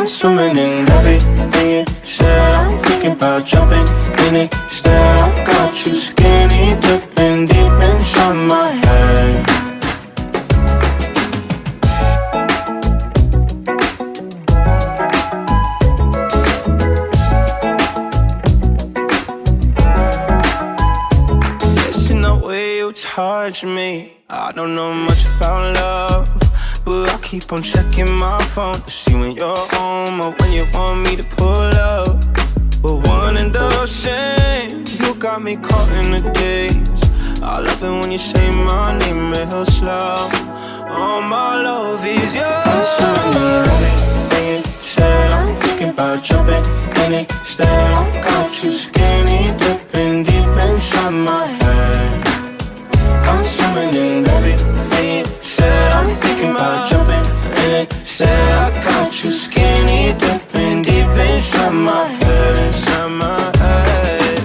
I'm swimming in everything you said. I'm thinking about jumping in it. Instead, I got you skinny dipping deep inside my head. Guessing the way you touch me, I don't know much about love, but I keep on checking my phone to see when you're home or when you want me to pull up. But one and the same, you got me caught in the daze. I love it when you say my name real slow. All my love is yours. I'm swimming in everything you said. I'm thinking about jumping in it. Instead, I got you skinny dipping deep inside my head. I'm swimming in everything you said. I'm thinking about jumping in it. Said I got you skinny dipping deep inside my head. Inside my head.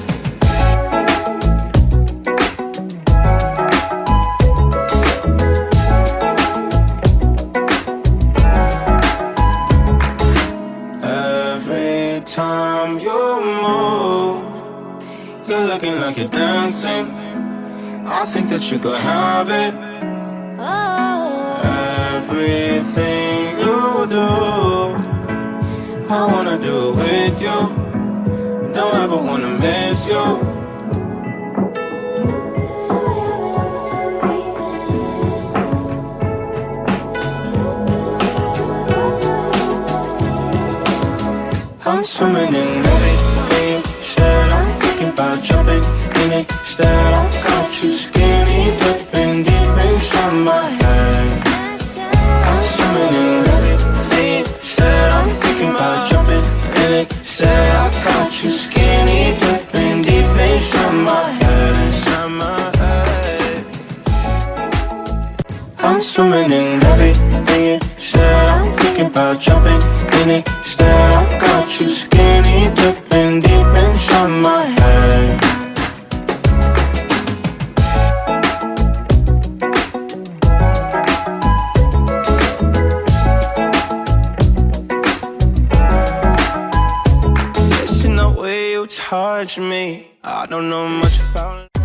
Every time you move, you're looking like you're dancing. I think that you could have it. Everything you do, I wanna do it with you. Don't ever wanna miss you. I'm swimming in everything you said. I'm thinking about jumping in it. Instead, I got you skinny dipping deep inside my head. I'm swimming in everything you said. I'm thinking about jumping in it. Said I got you skinny dipping deep inside my head. Inside my head. I'm swimming in everything you said. I'm thinking about jumping in it. Instead, I got you skinny dipping deep inside my head. Guessing the way you touch me, I don't know much about it.